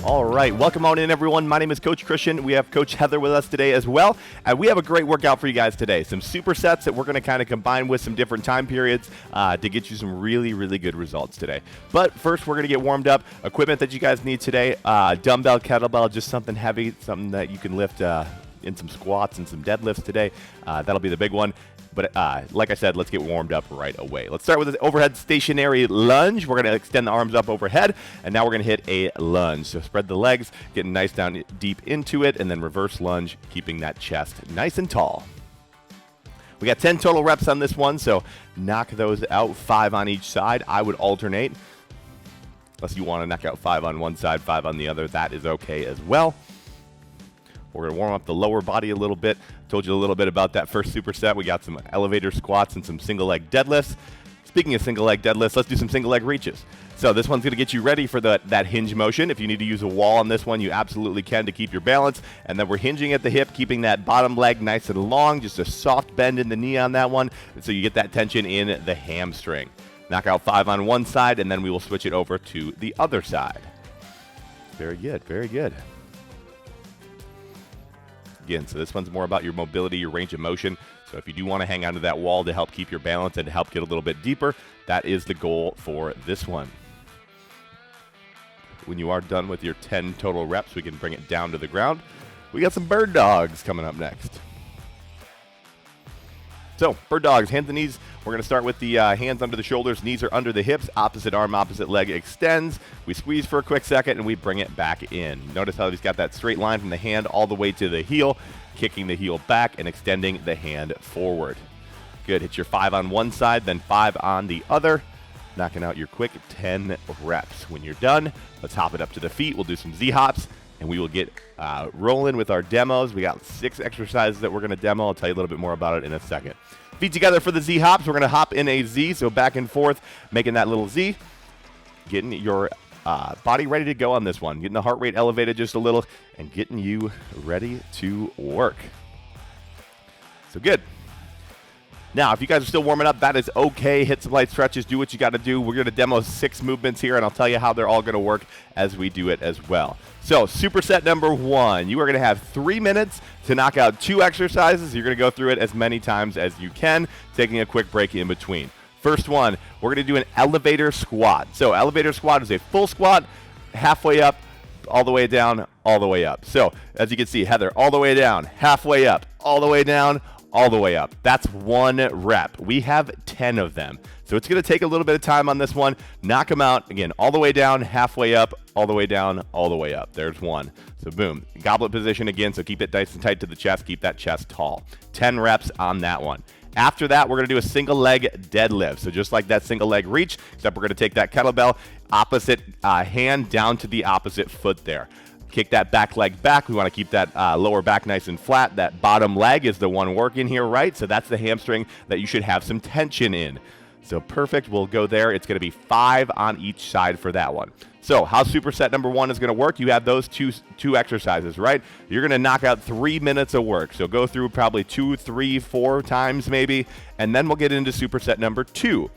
All right, welcome on in, everyone. My name is Coach Christian. We have Coach Heather with us today as well, and we have a great workout for you guys today. Some supersets that we're going to kind of combine with some different time periods to get you some really, really good results today. But first, we're going to get warmed up. Equipment that you guys need today, dumbbell, kettlebell, just something heavy, something that you can lift in some squats and some deadlifts today. That'll be the big one. But like I said, let's get warmed up right away. Let's start with the overhead stationary lunge. We're going to extend the arms up overhead, and now we're going to hit a lunge. So spread the legs, getting nice down deep into it, and then reverse lunge, keeping that chest nice and tall. We got 10 total reps on this one, so knock those out, 5 on each side. I would alternate. Unless you want to knock out 5 on one side, 5 on the other, that is okay as well. We're going to warm up the lower body a little bit. Told you a little bit about that first superset. We got some elevator squats and some single leg deadlifts. Speaking of single leg deadlifts, let's do some single leg reaches. So this one's going to get you ready for that hinge motion. If you need to use a wall on this one, you absolutely can to keep your balance. And then we're hinging at the hip, keeping that bottom leg nice and long, just a soft bend in the knee on that one, so you get that tension in the hamstring. Knock out 5 on one side, and then we will switch it over to the other side. Very good, very good. Again, so this one's more about your mobility, your range of motion. So if you do want to hang onto that wall to help keep your balance and to help get a little bit deeper, that is the goal for this one. When you are done with your 10 total reps, we can bring it down to the ground. We got some bird dogs coming up next. So, bird dogs, hands and knees. We're going to start with the hands under the shoulders, knees are under the hips, opposite arm, opposite leg extends. We squeeze for a quick second, and we bring it back in. Notice how he's got that straight line from the hand all the way to the heel, kicking the heel back and extending the hand forward. Good. Hit your 5 on one side, then 5 on the other. Knocking out your quick 10 reps. When you're done, let's hop it up to the feet. We'll do some Z-hops, and we will get rolling with our demos. We got 6 exercises that we're going to demo. I'll tell you a little bit more about it in a second. Feet together for the Z-hops. We're going to hop in a Z, so back and forth, making that little Z. Getting your body ready to go on this one. Getting the heart rate elevated just a little and getting you ready to work. So good. Now, if you guys are still warming up, that is okay. Hit some light stretches. Do what you got to do. We're going to demo 6 movements here, and I'll tell you how they're all going to work as we do it as well. So, superset number 1. You are going to have 3 minutes to knock out 2 exercises. You're going to go through it as many times as you can, taking a quick break in between. First one, we're going to do an elevator squat. So, elevator squat is a full squat, halfway up, all the way down, all the way up. So, as you can see, Heather, all the way down, halfway up, all the way down, all the way up. That's 1 rep. We have 10 of them. So it's going to take a little bit of time on this one. Knock them out. Again, all the way down, halfway up, all the way down, all the way up. There's 1. So boom. Goblet position again, so keep it nice and tight to the chest. Keep that chest tall. 10 reps on that one. After that, we're going to do a single leg deadlift. So just like that single leg reach, except we're going to take that kettlebell, opposite hand down to the opposite foot there. Kick that back leg back. We want to keep that lower back nice and flat. That bottom leg is the one working here, right? So that's the hamstring that you should have some tension in. So perfect. We'll go there. It's going to be 5 on each side for that one. So how superset number 1 is going to work, you have those two exercises, right? You're going to knock out 3 minutes of work. So go through probably 2, 3, 4 times maybe, and then we'll get into superset number 2.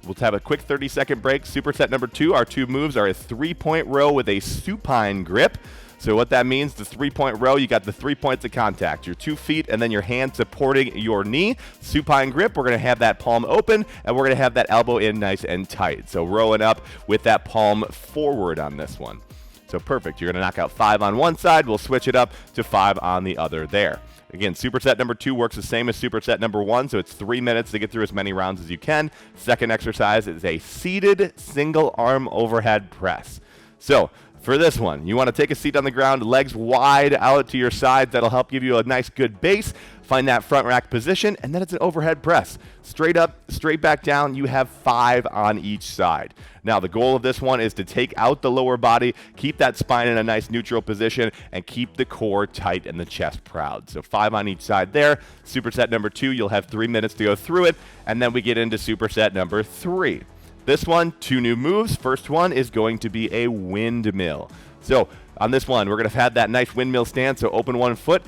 We'll have a quick 30-second break. Superset number 2, our 2 moves are a 3-point row with a supine grip. So what that means, the 3-point row, you got the 3 points of contact, your 2 feet and then your hand supporting your knee. Supine grip, we're going to have that palm open and we're going to have that elbow in nice and tight. So rowing up with that palm forward on this one. So perfect. You're going to knock out 5 on one side. We'll switch it up to 5 on the other there. Again, superset number 2 works the same as superset number 1, so it's 3 minutes to get through as many rounds as you can. Second exercise is a seated single arm overhead press. So for this one, you want to take a seat on the ground, legs wide out to your sides. That'll help give you a nice good base. Find that front rack position, and then it's an overhead press. Straight up, straight back down. You have 5 on each side. Now, the goal of this one is to take out the lower body, keep that spine in a nice neutral position, and keep the core tight and the chest proud. So 5 on each side there. Superset number 2, you'll have 3 minutes to go through it, and then we get into superset number 3. This one, 2 new moves. First one is going to be a windmill. So on this one, we're going to have that nice windmill stand, so open 1 foot,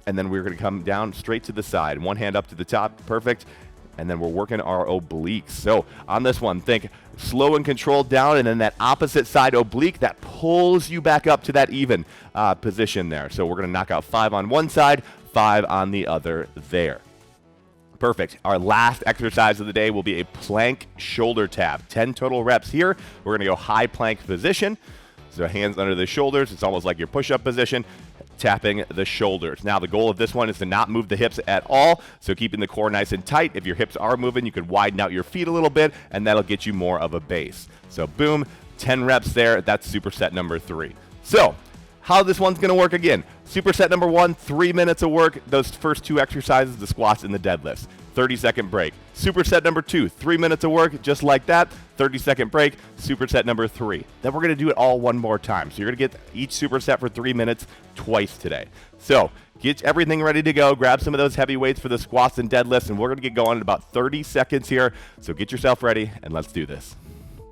and then we're going to come down straight to the side. 1 hand up to the top, perfect. and then we're working our obliques. So on this one, think slow and controlled down, and then that opposite side oblique that pulls you back up to that even position there. So we're going to knock out 5 on one side, 5 on the other there. Perfect. Our last exercise of the day will be a plank shoulder tap. 10 total reps here. We're going to go high plank position. So hands under the shoulders. It's almost like your push-up position, tapping the shoulders. Now, the goal of this one is to not move the hips at all, so keeping the core nice and tight. If your hips are moving, you could widen out your feet a little bit, and that'll get you more of a base. So boom, 10 reps there. That's superset number 3. So how this one's going to work again. Superset number 1, 3 minutes of work. Those first 2 exercises, the squats and the deadlifts. 30-second break. Superset number 2, 3 minutes of work, just like that. 30-second break. Superset number 3. Then we're going to do it all one more time. So you're going to get each superset for 3 minutes twice today. So get everything ready to go. Grab some of those heavy weights for the squats and deadlifts, and we're going to get going in about 30 seconds here. So get yourself ready, and let's do this.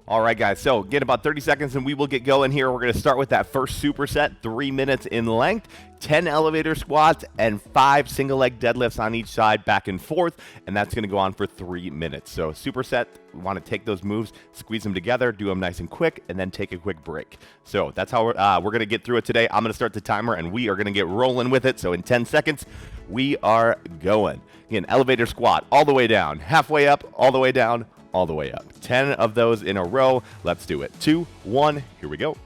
All right, guys, so get about 30 seconds and we will get going here. We're going to start with that first superset, 3 minutes in length, 10 elevator squats, and 5 single leg deadlifts on each side back and forth, and that's going to go on for 3 minutes. So superset, we want to take those moves, squeeze them together, do them nice and quick, and then take a quick break. So that's how we're going to get through it today. I'm going to start the timer, and we are going to get rolling with it. So in 10 seconds, we are going. Again, elevator squat all the way down, halfway up, all the way down, all the way up. 10 of those in a row. Let's do it. 2, 1, here we go.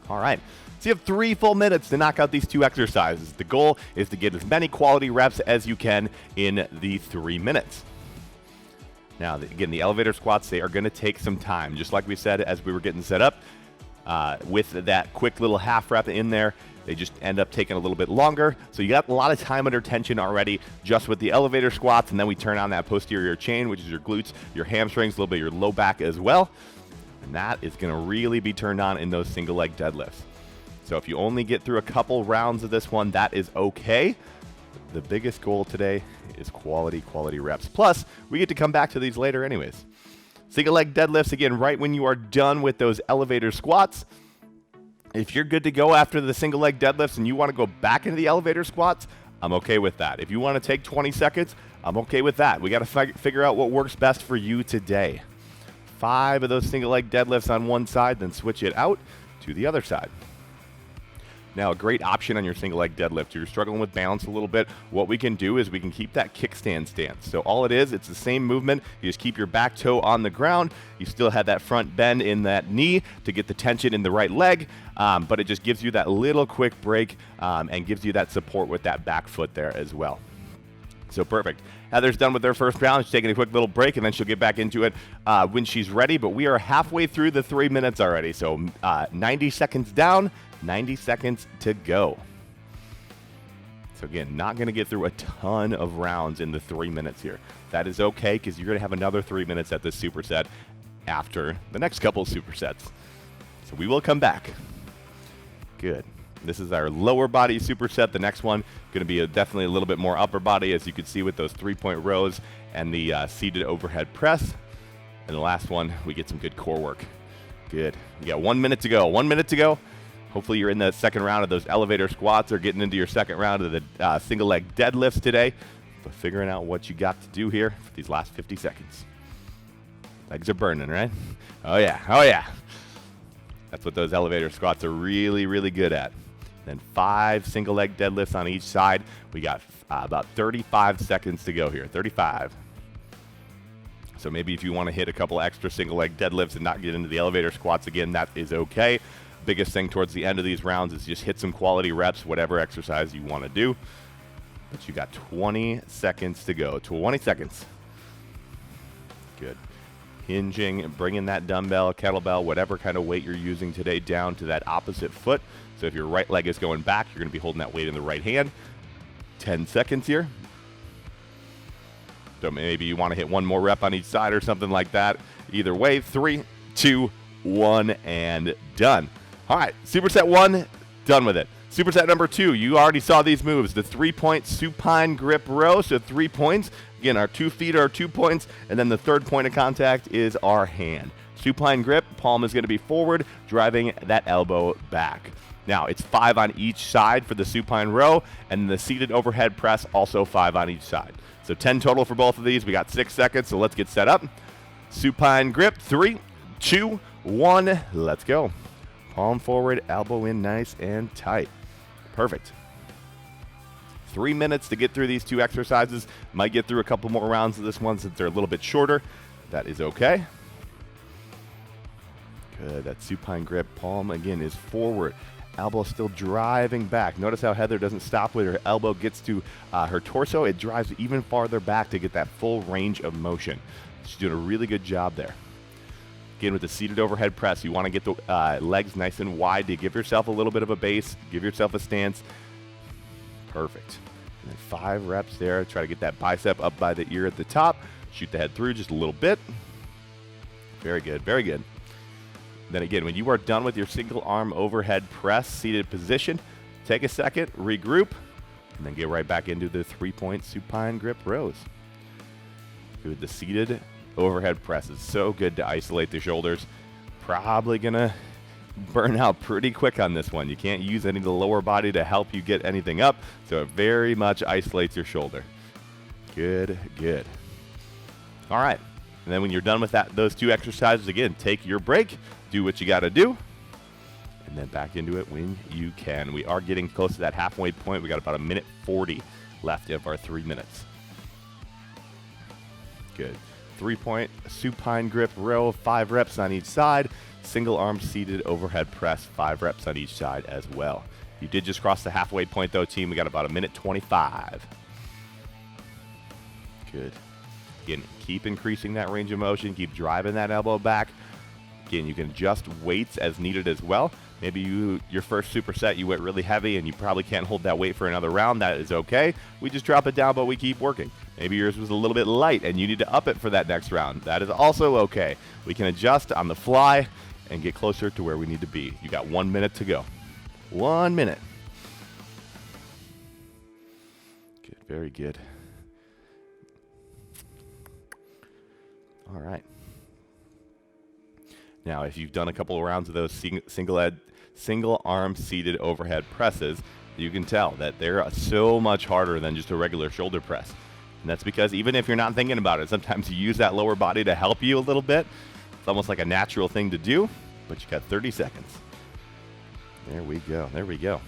All right. So you have 3 full minutes to knock out these 2 exercises. The goal is to get as many quality reps as you can in the 3 minutes. Now, again, the elevator squats, they are going to take some time. Just like we said as we were getting set up, with that quick little half rep in there, they just end up taking a little bit longer. So you got a lot of time under tension already just with the elevator squats, and then we turn on that posterior chain, which is your glutes, your hamstrings, a little bit of your low back as well. And that is going to really be turned on in those single leg deadlifts. So if you only get through a couple rounds of this one, that is okay. The biggest goal today is quality reps. Plus, we get to come back to these later anyways. Single leg deadlifts, again, right when you are done with those elevator squats. If you're good to go after the single leg deadlifts and you want to go back into the elevator squats, I'm okay with that. If you want to take 20 seconds, I'm okay with that. We got to figure out what works best for you today. 5 of those single leg deadlifts on one side, then switch it out to the other side. Now, a great option on your single leg deadlift. You're struggling with balance a little bit. What we can do is we can keep that kickstand stance. So all it is, it's the same movement. You just keep your back toe on the ground. You still have that front bend in that knee to get the tension in the right leg, but it just gives you that little quick break and gives you that support with that back foot there as well. So perfect. Heather's done with her first round. She's taking a quick little break, and then she'll get back into it when she's ready. But we are halfway through the 3 minutes already. So 90 seconds down, 90 seconds to go. So again, not going to get through a ton of rounds in the 3 minutes here. That is okay, because you're going to have another 3 minutes at this superset after the next couple of supersets. So we will come back. Good. This is our lower body superset. The next one going to be definitely a little bit more upper body, as you can see with those 3-point rows and the seated overhead press. And the last one, we get some good core work. Good. You got 1 minute to go. 1 minute to go. Hopefully you're in the second round of those elevator squats or getting into your second round of the single leg deadlifts today. But figuring out what you got to do here for these last 50 seconds. Legs are burning, right? Oh yeah, oh yeah. That's what those elevator squats are really, really good at. Then 5 single leg deadlifts on each side. We got about 35 seconds to go here, 35. So maybe if you want to hit a couple extra single leg deadlifts and not get into the elevator squats again, that is okay. Biggest thing towards the end of these rounds is just hit some quality reps, whatever exercise you want to do. But you got 20 seconds to go. 20 seconds. Good. Hinging, bringing that dumbbell, kettlebell, whatever kind of weight you're using today down to that opposite foot. So if your right leg is going back, you're going to be holding that weight in the right hand. 10 seconds here. So maybe you want to hit one more rep on each side or something like that. Either way, 3, 2, 1, and done. All right, superset 1, done with it. Superset number 2, you already saw these moves. The 3-point supine grip row, so 3 points. Again, our 2 feet are 2 points, and then the third point of contact is our hand. Supine grip, palm is going to be forward, driving that elbow back. Now, it's 5 on each side for the supine row, and the seated overhead press, also 5 on each side. So 10 total for both of these. We got 6 seconds, so let's get set up. Supine grip, 3, 2, 1, let's go. Palm forward, elbow in nice and tight. Perfect. 3 minutes to get through these 2 exercises. Might get through a couple more rounds of this one since they're a little bit shorter. That is okay. Good, that supine grip. Palm, again, is forward. Elbow still driving back. Notice how Heather doesn't stop when her elbow gets to her torso. It drives even farther back to get that full range of motion. She's doing a really good job there. Again, with the seated overhead press, you want to get the legs nice and wide to give yourself a little bit of a base, give yourself a stance. Perfect. And then 5 reps there. Try to get that bicep up by the ear at the top. Shoot the head through just a little bit. Very good, very good. Then again, when you are done with your single arm overhead press seated position, take a second, regroup, and then get right back into the 3-point supine grip rows. Good, the seated overhead press is so good to isolate the shoulders. Probably gonna burn out pretty quick on this one. You can't use any of the lower body to help you get anything up, so it very much isolates your shoulder. Good, good. All right, and then when you're done with those 2 exercises, again, take your break. Do what you got to do, and then back into it when you can. We are getting close to that halfway point. We got about 1:40 left of our 3 minutes. Good. 3-point supine grip row, 5 reps on each side. Single arm seated overhead press, 5 reps on each side as well. You did just cross the halfway point though, team. We got about 1:25. Good. Again, keep increasing that range of motion. Keep driving that elbow back. Again, you can adjust weights as needed as well. Maybe your first superset, you went really heavy and you probably can't hold that weight for another round. That is okay. We just drop it down, but we keep working. Maybe yours was a little bit light and you need to up it for that next round. That is also okay. We can adjust on the fly and get closer to where we need to be. You got 1 minute to go. 1 minute. Good, very good. All right. Now, if you've done a couple of rounds of those single arm seated overhead presses, you can tell that they're so much harder than just a regular shoulder press. And that's because even if you're not thinking about it, sometimes you use that lower body to help you a little bit. It's almost like a natural thing to do, but you got 30 seconds. There we go. There we go.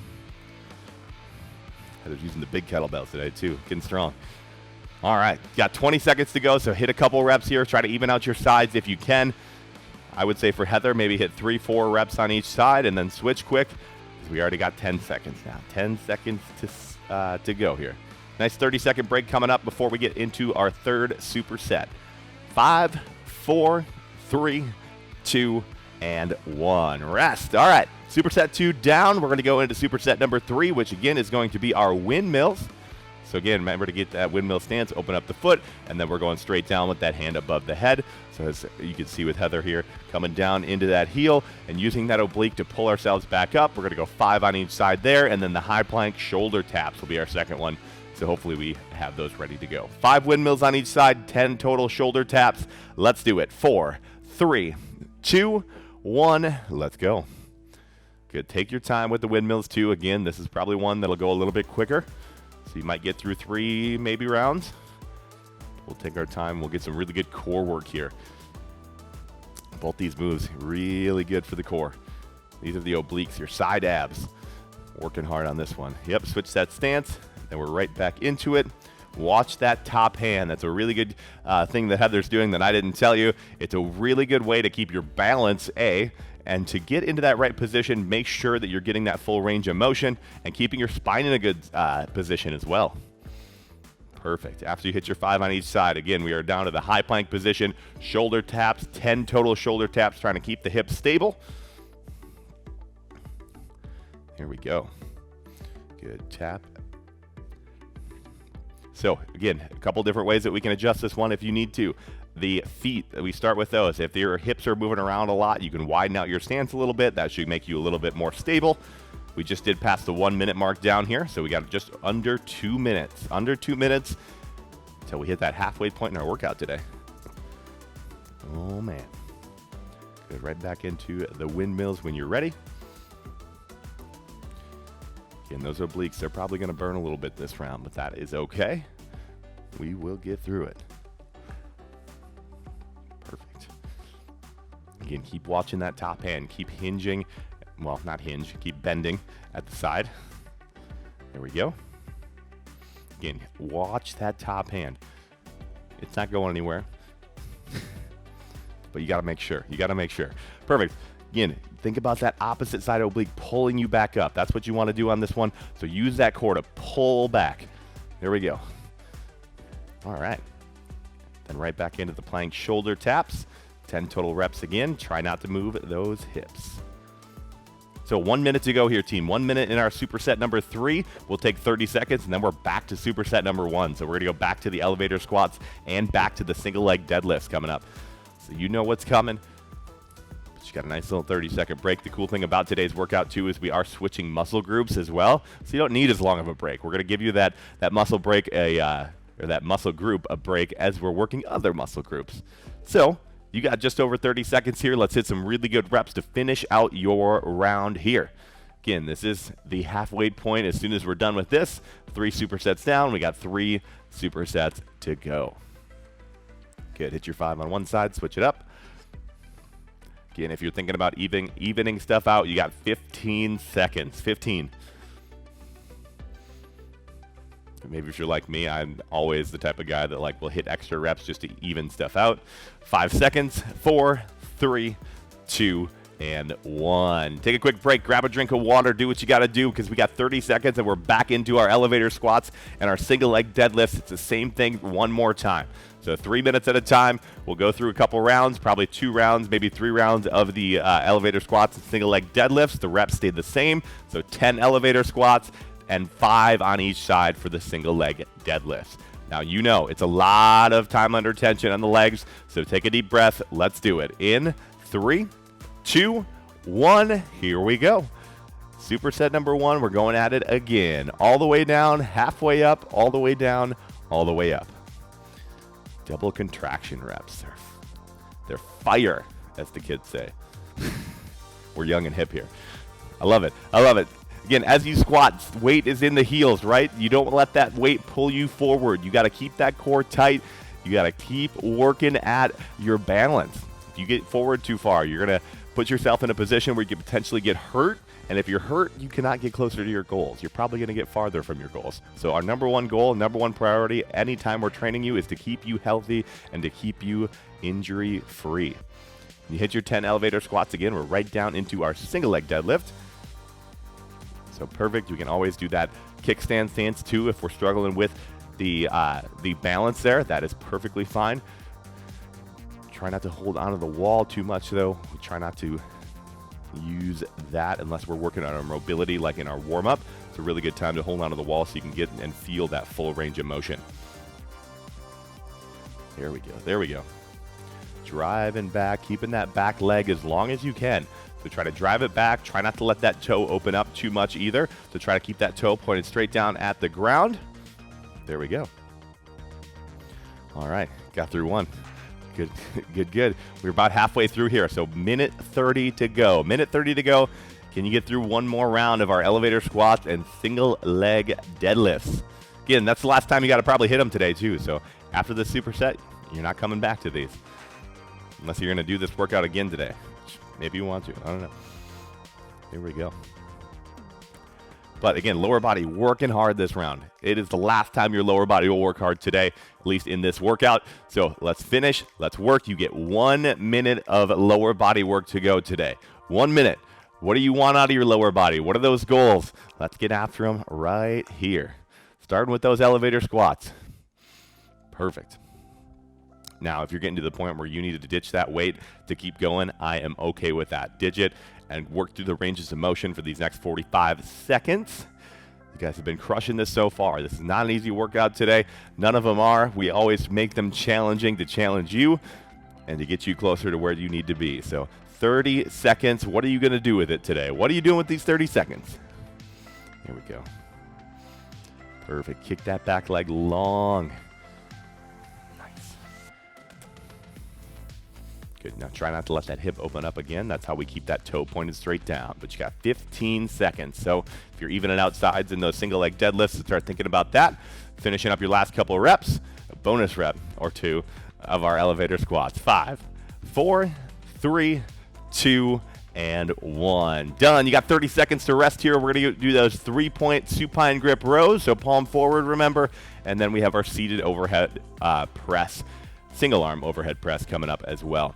Heather's using the big kettlebells today too, getting strong. All right, got 20 seconds to go, so hit a couple reps here. Try to even out your sides if you can. I would say for Heather, maybe hit 3-4 reps on each side and then switch quick, because we already got 10 seconds now. 10 seconds to go here. Nice 30-second break coming up before we get into our 3rd superset. 5, 4, 3, 2, and 1. Rest. All right, superset 2 down. We're going to go into superset number 3, which again is going to be our windmills. So again, remember to get that windmill stance, open up the foot, and then we're going straight down with that hand above the head. So as you can see with Heather here, coming down into that heel and using that oblique to pull ourselves back up. We're going to go 5 on each side there, and then the high plank shoulder taps will be our second one. So hopefully we have those ready to go. 5 windmills on each side, 10 total shoulder taps. Let's do it. 4, 3, 2, 1. Let's go. Good. Take your time with the windmills too. Again, this is probably one that'll go a little bit quicker. So you might get through 3 maybe rounds. We'll take our time. We'll get some really good core work here. Both these moves really good for the core. These are the obliques, your side abs. Working hard on this one. Yep, switch that stance. Then we're right back into it. Watch that top hand. That's a really good thing that Heather's doing that I didn't tell you. It's a really good way to keep your balance, and to get into that right position, make sure that you're getting that full range of motion and keeping your spine in a good position as well. Perfect. After you hit your 5 on each side, again, we are down to the high plank position. Shoulder taps, 10 total shoulder taps, trying to keep the hips stable. Here we go. Good tap. So again, a couple different ways that we can adjust this one if you need to. The feet, we start with those. If your hips are moving around a lot, you can widen out your stance a little bit. That should make you a little bit more stable. We just did pass the 1 minute mark down here, so we got just under 2 minutes. Under 2 minutes until we hit that halfway point in our workout today. Oh man. Good, right back into the windmills when you're ready. Again, those obliques, they're probably going to burn a little bit this round, but that is okay. We will get through it. Perfect. Again, keep watching that top hand. Keep hinging. Well, not hinge. Keep bending at the side. There we go. Again, watch that top hand. It's not going anywhere. But you got to make sure. You got to make sure. Perfect. Again, think about that opposite side oblique pulling you back up. That's what you want to do on this one. So use that core to pull back. There we go. All right. Then right back into the plank shoulder taps. 10 total reps again. Try not to move those hips. So 1 minute to go here, team. 1 minute in our superset number 3. We'll take 30 seconds, and then we're back to superset number 1. So we're going to go back to the elevator squats and back to the single leg deadlifts coming up. So you know what's coming. But you got a nice little 30-second break. The cool thing about today's workout, too, is we are switching muscle groups as well. So you don't need as long of a break. We're going to give you that muscle break, or that muscle group a break as we're working other muscle groups. So you got just over 30 seconds here. Let's hit some really good reps to finish out your round here. Again, this is the halfway point. As soon as we're done with this, 3 supersets down. We got 3 supersets to go. Good. Hit your 5 on one side. Switch it up. Again, if you're thinking about evening stuff out, you got 15 seconds. 15. Maybe if you're like me, I'm always the type of guy that will hit extra reps just to even stuff out. 5 seconds. 4, 3, 2, and 1. Take a quick break. Grab a drink of water. Do what you got to do because we got 30 seconds and we're back into our elevator squats and our single leg deadlifts. It's the same thing one more time. So 3 minutes at a time. We'll go through a couple rounds, probably 2 rounds, maybe 3 rounds of the elevator squats and single leg deadlifts. The reps stayed the same. So 10 elevator squats and 5 on each side for the single leg deadlifts. Now, you know, it's a lot of time under tension on the legs, so take a deep breath. Let's do it. In 3, 2, 1, here we go. Superset number 1, we're going at it again. All the way down, halfway up, all the way down, all the way up. Double contraction reps. They're fire, as the kids say. We're young and hip here. I love it. I love it. Again, as you squat, weight is in the heels, right? You don't let that weight pull you forward. You got to keep that core tight. You got to keep working at your balance. If you get forward too far, you're going to put yourself in a position where you could potentially get hurt. And if you're hurt, you cannot get closer to your goals. You're probably going to get farther from your goals. So our number one goal, number one priority, anytime we're training you, is to keep you healthy and to keep you injury-free. You hit your 10 elevator squats again. We're right down into our single leg deadlift. So perfect. You can always do that kickstand stance too if we're struggling with the balance there. That is perfectly fine. Try not to hold onto the wall too much though. We try not to use that unless we're working on our mobility like in our warm-up. It's a really good time to hold onto the wall so you can get and feel that full range of motion. There we go. There we go. Driving back, keeping that back leg as long as you can. So try to drive it back. Try not to let that toe open up too much either. So try to keep that toe pointed straight down at the ground. There we go. All right, got through one. Good, good, good. We're about halfway through here. So minute 30 to go. Minute 30 to go. Can you get through one more round of our elevator squats and single leg deadlifts? Again, that's the last time you got to probably hit them today too. So after the superset, you're not coming back to these. Unless you're going to do this workout again today. Maybe you want to. I don't know. Here we go. But again, lower body working hard this round. It is the last time your lower body will work hard today, at least in this workout. So let's finish. Let's work. You get 1 minute of lower body work to go today. 1 minute. What do you want out of your lower body? What are those goals? Let's get after them right here. Starting with those elevator squats. Perfect. Now, if you're getting to the point where you needed to ditch that weight to keep going, I am okay with that. Ditch it and work through the ranges of motion for these next 45 seconds. You guys have been crushing this so far. This is not an easy workout today. None of them are. We always make them challenging to challenge you and to get you closer to where you need to be. So 30 seconds. What are you going to do with it today? What are you doing with these 30 seconds? Here we go. Perfect. Kick that back leg long. Good. Now try not to let that hip open up again. That's how we keep that toe pointed straight down. But you got 15 seconds. So if you're evening out sides in those single leg deadlifts, start thinking about that. Finishing up your last couple of reps. bonus rep or 2 of our elevator squats. 5, 4, 3, 2, and 1. Done. You got 30 seconds to rest here. We're going to do those 3-point supine grip rows. So palm forward, remember. And then we have our seated overhead press, single arm overhead press coming up as well.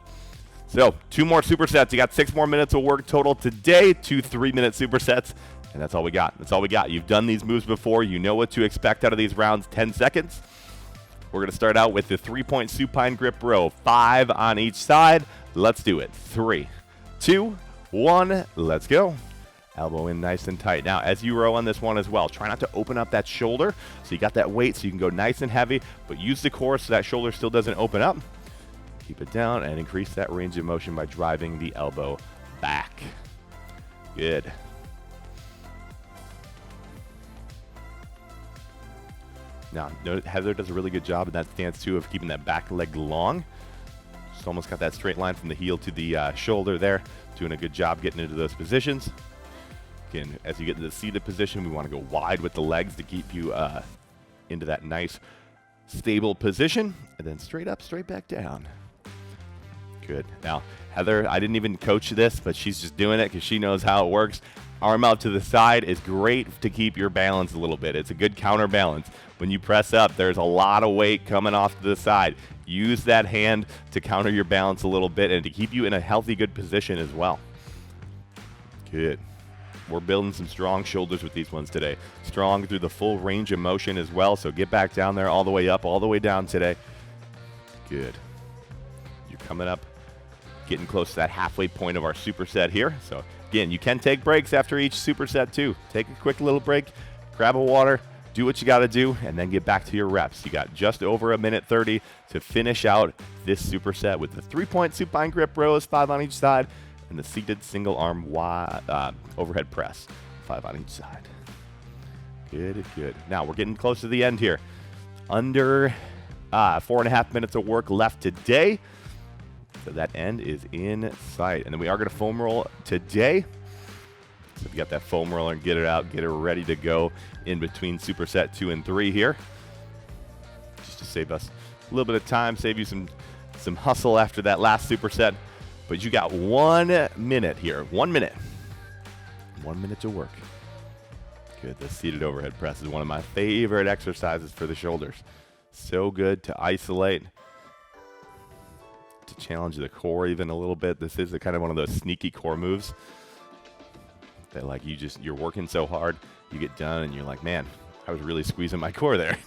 So 2 more supersets. You got 6 more minutes of work total today. 2 3-minute supersets. And that's all we got. That's all we got. You've done these moves before. You know what to expect out of these rounds. 10 seconds. We're going to start out with the 3-point supine grip row. 5 on each side. Let's do it. 3, 2, 1. Let's go. Elbow in nice and tight. Now, as you row on this one as well, try not to open up that shoulder. So you got that weight so you can go nice and heavy, but use the core so that shoulder still doesn't open up. Keep it down and increase that range of motion by driving the elbow back. Good. Now, note Heather does a really good job in that stance, too, of keeping that back leg long. Just almost got that straight line from the heel to the shoulder there. Doing a good job getting into those positions. Again, as you get into the seated position, we want to go wide with the legs to keep you into that nice, stable position. And then straight up, straight back down. Good. Now, Heather, I didn't even coach this, but she's just doing it because she knows how it works. Arm out to the side is great to keep your balance a little bit. It's a good counterbalance. When you press up, there's a lot of weight coming off to the side. Use that hand to counter your balance a little bit and to keep you in a healthy, good position as well. Good. We're building some strong shoulders with these ones today. Strong through the full range of motion as well. So get back down there all the way up, all the way down today. Good. You're coming up, getting close to that halfway point of our superset here. So again, you can take breaks after each superset too. Take a quick little break, grab a water, do what you got to do, and then get back to your reps. You got just over 1:30 to finish out this superset with the 3-point supine grip rows, 5 on each side, and the seated single arm overhead press, 5 on each side. Good, good. Now we're getting close to the end here. Under 4.5 minutes of work left today. So that end is in sight. And then we are going to foam roll today. So if you got that foam roller, and get it out, get it ready to go in between superset 2 and 3 here. Just to save us a little bit of time, save you some hustle after that last superset. But you got 1 minute here. 1 minute. 1 minute to work. Good. The seated overhead press is one of my favorite exercises for the shoulders. So good to isolate, to challenge the core even a little bit. This is a kind of one of those sneaky core moves that, like, you're working so hard, you get done and you're like, man, I was really squeezing my core there.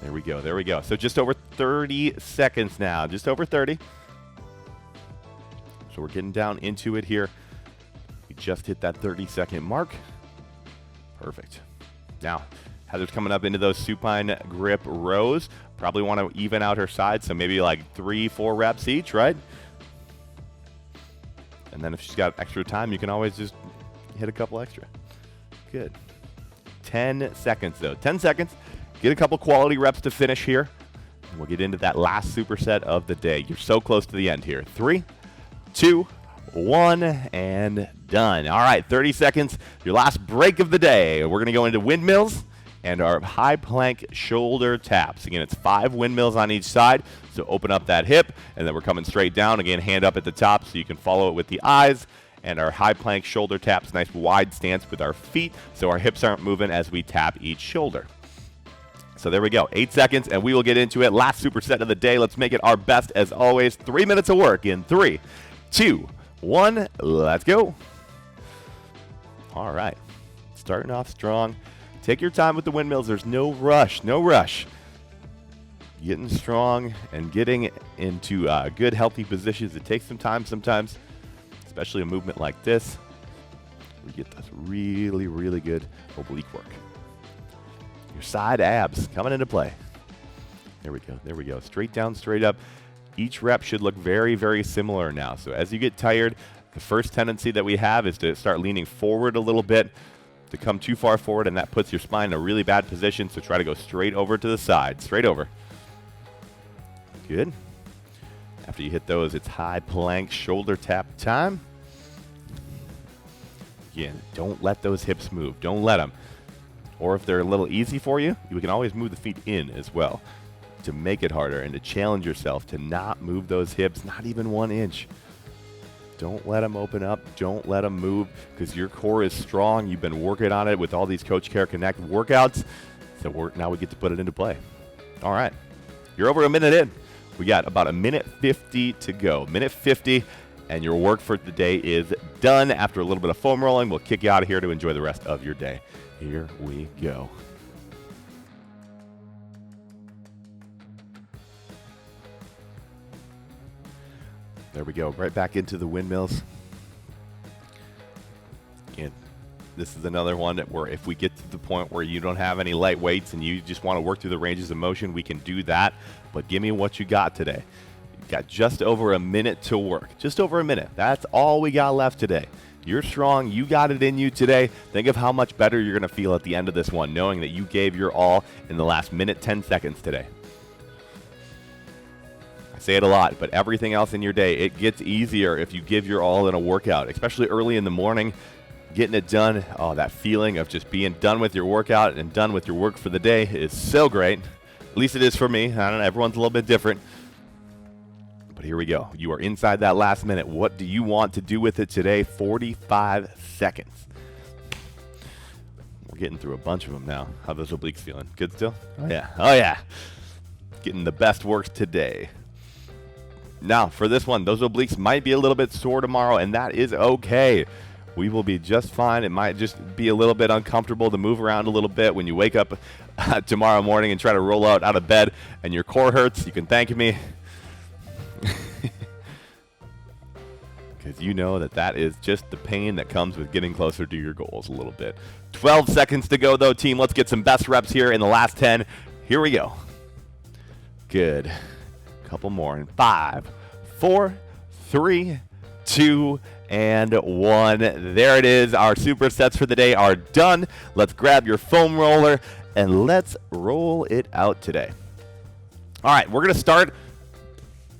There we go, there we go. So just over 30 seconds now, just over 30. So we're getting down into it here. We just hit that 30-second mark. Perfect. Now, Heather's coming up into those supine grip rows. Probably want to even out her sides, so maybe like 3-4 reps each, right? And then if she's got extra time, you can always just hit a couple extra. Good. 10 seconds, though. 10 seconds. Get a couple quality reps to finish here. And we'll get into that last superset of the day. You're so close to the end here. 3, 2, 1, and done. All right, 30 seconds. Your last break of the day. We're going to go into windmills and our high plank shoulder taps. Again, it's 5 windmills on each side, so open up that hip, and then we're coming straight down. Again, hand up at the top so you can follow it with the eyes, and our high plank shoulder taps, nice wide stance with our feet so our hips aren't moving as we tap each shoulder. So there we go, 8 seconds, and we will get into it. Last superset of the day. Let's make it our best as always. 3 minutes of work in 3, 2, 1, let's go. All right, starting off strong. Take your time with the windmills. There's no rush, no rush. Getting strong and getting into good, healthy positions. It takes some time sometimes, especially a movement like this. We get this really, really good oblique work. Your side abs coming into play. There we go, there we go. Straight down, straight up. Each rep should look very, very similar now. So as you get tired, the first tendency that we have is to start leaning forward a little bit, to come too far forward, and that puts your spine in a really bad position. So try to go straight over to the side, straight over. Good. After you hit those, it's high plank shoulder tap time. Again, don't let those hips move. Don't let them. Or if they're a little easy for you, you can always move the feet in as well to make it harder and to challenge yourself to not move those hips, not even 1 inch. Don't let them open up. Don't let them move because your core is strong. You've been working on it with all these Coach Care Connect workouts. So now we get to put it into play. All right. You're over a minute in. We got about a minute 50 to go. Minute 50, and your work for the day is done. After a little bit of foam rolling, we'll kick you out of here to enjoy the rest of your day. Here we go. There we go, right back into the windmills. And this is another one where if we get to the point where you don't have any light weights and you just want to work through the ranges of motion, we can do that. But give me what you got today. You've got just over a minute to work. Just over a minute. That's all we got left today. You're strong. You got it in you today. Think of how much better you're going to feel at the end of this one, knowing that you gave your all in the last minute, 10 seconds today. I say it a lot, but everything else in your day, it gets easier if you give your all in a workout, especially early in the morning, getting it done. Oh, that feeling of just being done with your workout and done with your work for the day is so great. At least it is for me. I don't know, everyone's a little bit different. But here we go. You are inside that last minute. What do you want to do with it today? 45 seconds. We're getting through a bunch of them now. How are those obliques feeling? Good still? Oh, yeah. Oh, yeah. Getting the best work today. Now, for this one, those obliques might be a little bit sore tomorrow, and that is okay. We will be just fine. It might just be a little bit uncomfortable to move around a little bit when you wake up tomorrow morning and try to roll out of bed and your core hurts. You can thank me. Because you know that is just the pain that comes with getting closer to your goals a little bit. 12 seconds to go, though, team. Let's get some best reps here in the last 10. Here we go. Good. Couple more in 5, 4, 3, 2, and 1. There it is. Our supersets for the day are done. Let's grab your foam roller and let's roll it out today. All right, we're going to start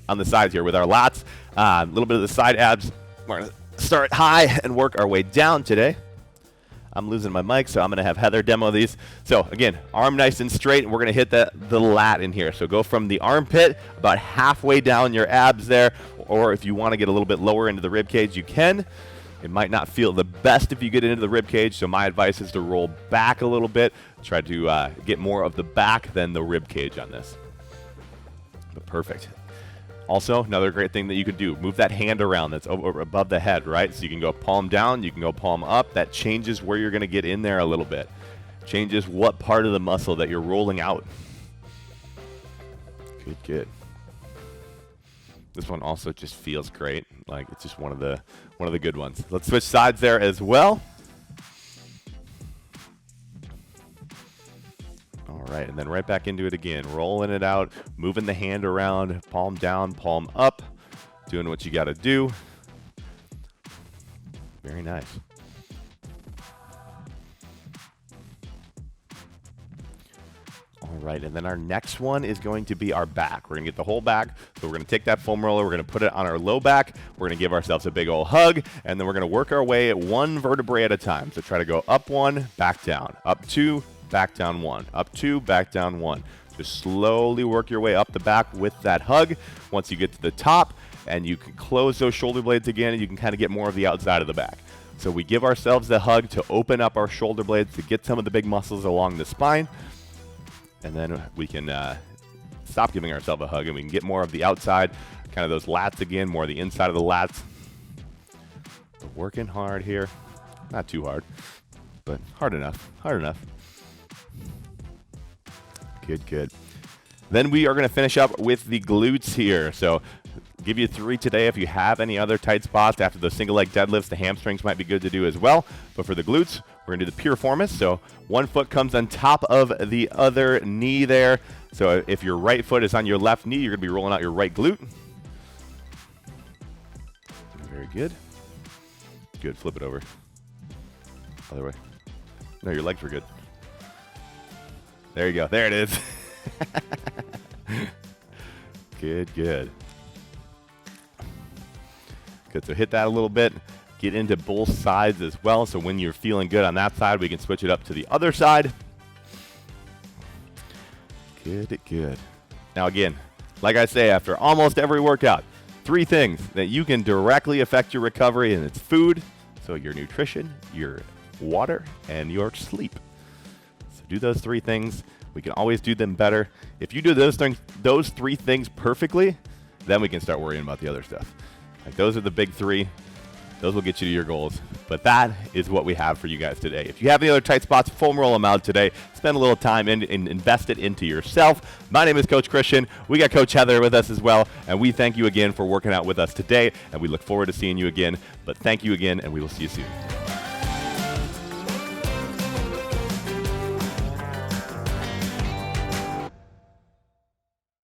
on the sides here with our lats. A little bit of the side abs. We're going to start high and work our way down today. I'm losing my mic, so I'm going to have Heather demo these. So, again, arm nice and straight, and we're going to hit the lat in here. So go from the armpit about halfway down your abs there, or if you want to get a little bit lower into the rib cage, you can. It might not feel the best if you get into the rib cage, so my advice is to roll back a little bit. Try to get more of the back than the rib cage on this. But perfect. Also, another great thing that you can do, move that hand around that's over above the head, right? So you can go palm down, you can go palm up. That changes where you're going to get in there a little bit. Changes what part of the muscle that you're rolling out. Good, good. This one also just feels great. Like it's just one of the good ones. Let's switch sides there as well. All right, and then right back into it again, rolling it out, moving the hand around, palm down, palm up, doing what you got to do. Very nice. All right, and then our next one is going to be our back. We're going to get the whole back, so we're going to take that foam roller, we're going to put it on our low back, we're going to give ourselves a big old hug, and then we're going to work our way one vertebrae at a time. So try to go up one, back down, up two, back down one, up two, back down one. Just slowly work your way up the back with that hug. Once you get to the top and you can close those shoulder blades again, and you can kind of get more of the outside of the back. So we give ourselves the hug to open up our shoulder blades to get some of the big muscles along the spine. And then we can stop giving ourselves a hug and we can get more of the outside, kind of those lats again, more of the inside of the lats. We're working hard here. Not too hard, but hard enough, hard enough. Good, good. Then we are going to finish up with the glutes here. So give you 3 today. If you have any other tight spots after the single leg deadlifts, the hamstrings might be good to do as well. But for the glutes, we're going to do the Piriformis. So one foot comes on top of the other knee there. So if your right foot is on your left knee, you're going to be rolling out your right glute. Very good. Good. Flip it over. Other way. No, your legs were good. There you go. There it is. Good, good. Good. So hit that a little bit. Get into both sides as well. So when you're feeling good on that side, we can switch it up to the other side. Good, good. Now again, like I say after almost every workout, 3 things that you can directly affect your recovery, and it's food, so your nutrition, your water, and your sleep. So do those 3 things. We can always do them better. If you do those 3 things perfectly, then we can start worrying about the other stuff. Like those are the big 3. Those will get you to your goals. But that is what we have for you guys today. If you have any other tight spots, foam roll them out today. Spend a little time and invest it into yourself. My name is Coach Christian. We got Coach Heather with us as well. And we thank you again for working out with us today. And we look forward to seeing you again. But thank you again, and we will see you soon.